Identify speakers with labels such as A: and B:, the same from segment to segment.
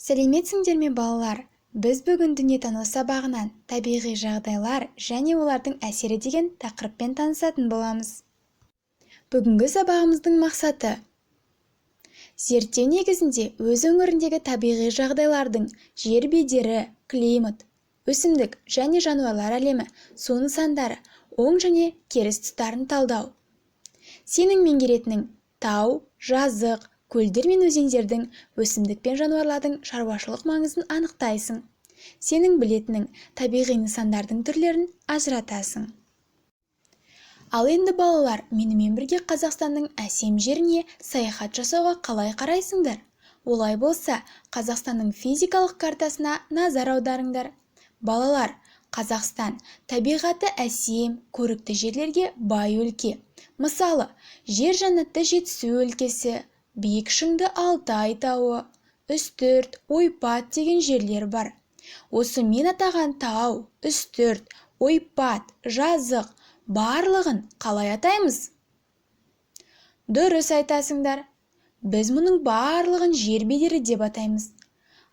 A: Сәлеметсіңдер ме балалар? Біз бүгін дүниетану сабағынан табиғи жағдайлар және олардың әсері деген тақырыппен танысатын боламыз. Бүгінгі сабағымыздың мақсаты: зерттеу негізінде өз өңіріндегі табиғи жағдайлардың жер бедері, климат, өсімдік және жануарлар әлемі, су нысандары, оң және теріс тұстарын талдау. Сенің меңгеретінің тау, жазық, көлдер мен өзендердің, өсімдік пен жануарлардың шаруашылық маңызын анықтайсың. Сенің білетінің табиғи нысандардың түрлерін ажыратасың. Ал енді балалар, менімен бірге Қазақстанның әсем жеріне саяхат жасауға қалай қарайсыңдар? Олай болса, Қазақстанның физикалық картасына назар аударыңдар. Балалар, Қазақстан табиғаты әсем, көрікті жерлерге бай өлке. Мысалы, жер жаннатты Жетісу өлкесі, Биік Шыңды Алтай тауы, Үстірт, Ойпат деген жерлер бар. Осы мен атаған тау, Үстірт, Ойпат, Жазық барлығын қалай атаймыз? Дұрыс айтасыңдар. Біз мұның барлығын жер бедері деп атаймыз.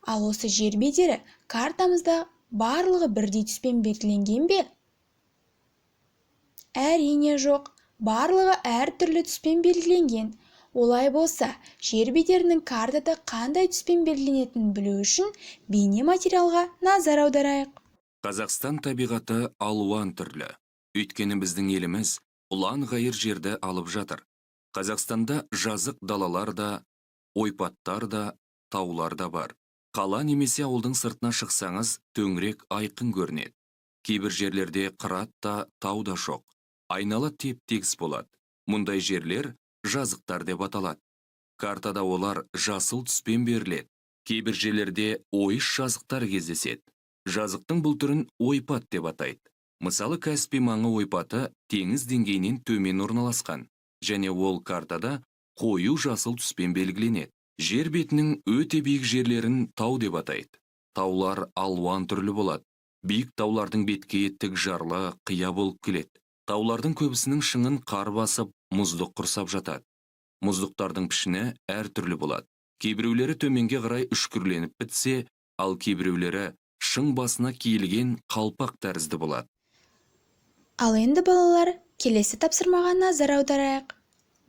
A: Ал осы жер бедері картамызда барлығы бірдей түспен белгіленген бе? Әрине жоқ. Барлығы әртүрлі түспен белгіленген. Олай болса, жер бедерінің картада қандай түспен белгіленетінін білу үшін бейне материалға назар аударайық.
B: Қазақстан табиғаты алуан түрлі. Өйткені біздің еліміз ұлан ғайыр жерді алып жатыр. Қазақстанда жазық далалар да, ойпаттар да, таулар да бар. Қала немесе ауылдың сыртына шықсаңыз, төңірек айқын көрінеді. Кейбір жерлерде қырат та, тау да жоқ. Айнала теп-тегіс болады. Мұндай жерлер жазықтар деп аталады. Картада олар жасыл түспен беріледі. Кейбір жерлерде ойыс жазықтар кездеседі. Жазықтың бұл түрін ойпат деп атайды. Мысалы, Каспий маңы ойпаты теңіз деңгейінен төмен орналасқан, және ол картада қою жасыл түспен белгіленеді. Жер бетінің өте биік жерлерін тау деп атайды. Таулар алуан түрлі болады. Биік таулардың беткейі тік жарлы, қия болып келеді. Таулардың көбісінің шыңын қар басып, мұздық құрсап жатады. Мұздықтардың пішіні әртүрлі болады. Кейбіреулері төменге қарай үшкірленіп бітсе, ал кейбіреулері шың басына киілген қалпақ тәрізді болады.
A: Ал енді балалар, келесі тапсырмаға назар аударайық.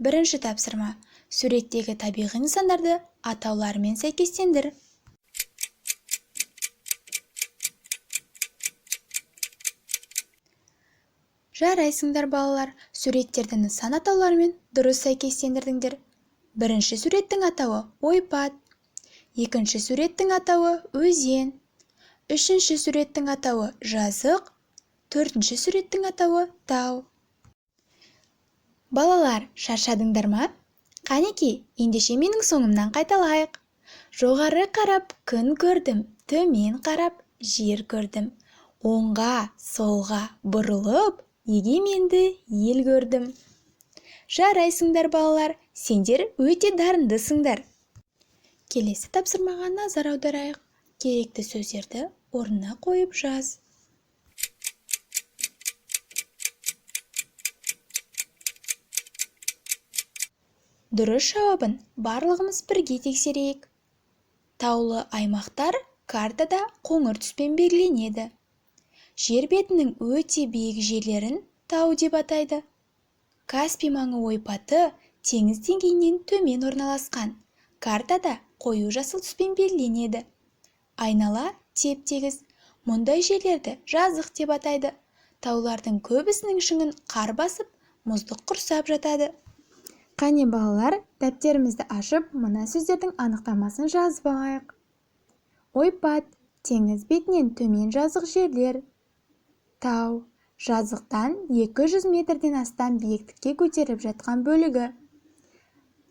A: Бірінші тапсырма: суреттегі табиғи нысандарды атауларымен сәйкестендір. Жарайсыңдар балалар, суреттерді нысан атауларымен дұрыс сәйкестендірдіңдер. Бірінші суреттің атауы ойпат, екінші суреттің атауы өзен, үшінші суреттің атауы жазық, төртінші суреттің атауы тау. Балалар, шаршадыңдар ма? Қанекей, ендеше менің соңымнан қайталайық. Жоғары қарап күн көрдім, төмен қарап жер көрдім. Оңға, солға бұрылып, егеменді ел көрдім. Жарайсыңдар балалар, сендер өте дарындысыңдар. Келесі тапсырмаға назар аударайық. Керекті сөздерді орнына қойып жаз. Дұрыс жауабын барлығымыз бірге тексерейік. Таулы аймақтар картада қоңыр түспен белгіленеді. Жер бетінің өте биік жерлерін тау деп атайды. Каспий маңы ойпаты теңіз деңгейінен төмен орналасқан. Картада қою жасыл түспен белгіленеді. Айнала теп-тегіс. Мұндай жерлерді жазық деп атайды. Таулардың көбісінің шыңын қар басып, мұздық құрсап жатады. Қане балалар, дәптерімізді ашып, мына сөздердің анықтамасын жазып алайық. Ойпат, теңіз бетінен төмен жазық жерлер. Тау, жазықтан 200 метрден астам биіктікке көтеріп жатқан бөлігі.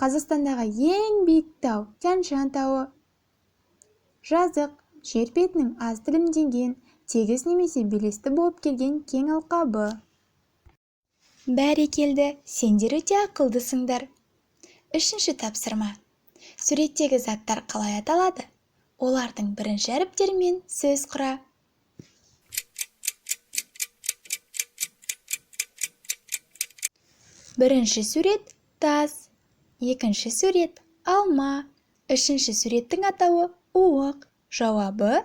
A: Қазақстандағы ең биік тау Тянь-Шань тауы. Жазық, жер бетінің аз тілімденген, тегіс немесе белесті болып келген кең алқабы. Бәрекелді, сендер өте ақылдысыңдар. Үшінші тапсырма: суреттегі заттар қалай аталады? Олардың бірінші әріптерімен сөз құра. Бірінші сурет тас, екінші сурет алма, үшінші суреттің атауы уық. Жауабы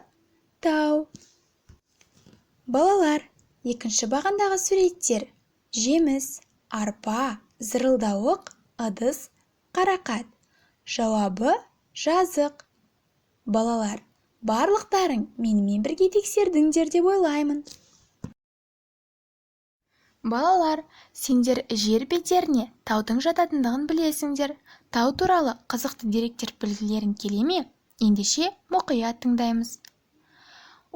A: тау. Балалар, екінші бағандағы суреттер: жеміс, арпа, зырылдауық, ыдыс, қарақат. Жауабы жазық. Балалар, барлықтарың менімен бірге тексердіңдер деп ойлаймын. Балалар, сендер жер бедеріне таудың жататындығын білесіңдер. Тау туралы қызықты деректер білгілерің келе ме? Ендеше мұқият тыңдаймыз.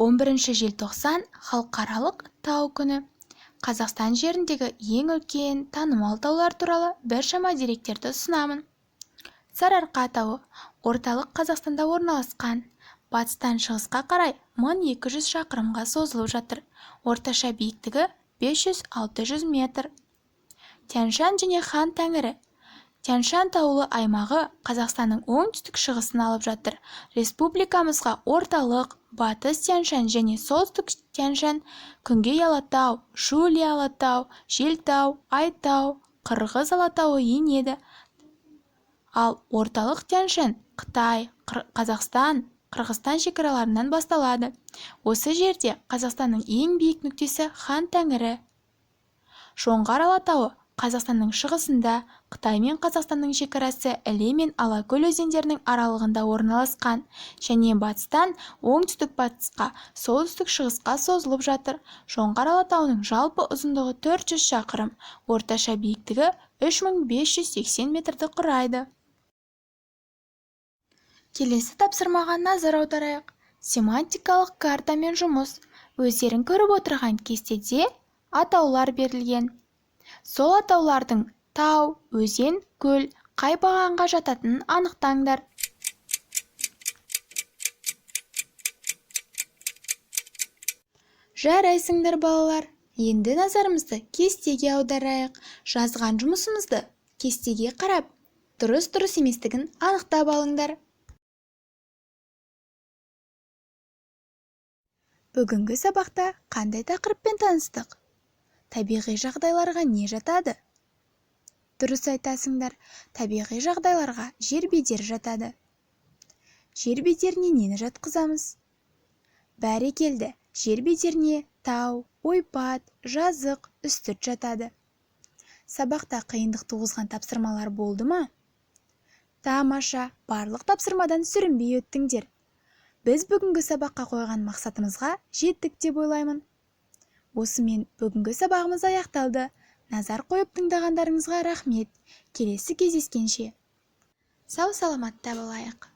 A: 11 желтоқсан халықаралық тау күні. Қазақстан жеріндегі ең үлкен танымал таулар туралы біршама деректерді ұсынамын. Сарыарқа тауы орталық Қазақстанда орналасқан. Батыстан шығысқа қарай 1200 шақырымға созылып жатыр. Орташа биіктігі 500-600 метр. Тянь-Шань және Хан Тәңірі. Тянь-Шань таулы аймағы Қазақстанның оңтүстік шығысын алып жатыр. Республикамызға орталық, батыс Тянь-Шань және солтүстік Тянь-Шань, Күнгей Алатау, Шули Алатау, Желтау, Айтау, Қырғыз Алатауы енеді. Ал орталық Тянь-Шань Қытай, Қазақстан, Қырғызстан шекараларынан басталады. Осы жерде Қазақстанның ең биік нүктесі Хан Тәңірі. Жоңғар Алатауы Қазақстанның шығысында, Қытай мен Қазақстанның шекарасы Іле мен Алакөл өзендерінің аралығында орналасқан және батыстан оңтүстік батысқа, солтүстік шығысқа созылып жатыр. Жоңғар Алатауының жалпы ұзындығы 400 шақырым, орташа биіктігі 3580 метрді құрайды. Келесі тапсырмаға назар аударайық. Семантикалық картамен жұмыс. Өздерің көріп отырған кестеде атаулар берілген. Сол атаулардың тау, өзен, көл қай бағанға жататынын анықтаңдар. Жарайсыңдар балалар. Енді назарымызды кестеге аударайық. Жазған жұмысымызды кестеге қарап, дұрыс еместігін анықтап алыңдар. Бүгінгі сабақта қандай тақырыппен таныстық? Табиғи жағдайларға не жатады? Дұрыс айтасыңдар, табиғи жағдайларға жер бедері жатады. Жер бедеріне нені жатқызамыз? Бәрекелді, жер бедеріне тау, ойпат, жазық, үстірт жатады. Сабақта қиындық туғызған тапсырмалар болды ма? Тамаша, барлық тапсырмадан сүрінбей өттіңдер. Біз бүгінгі сабаққа қойған мақсатымызға жеттік деп ойлаймын. Осымен бүгінгі сабағымыз аяқталды. Назар қойып тыңдағандарыңызға рахмет. Келесі кездескенше сау саламатта болайық.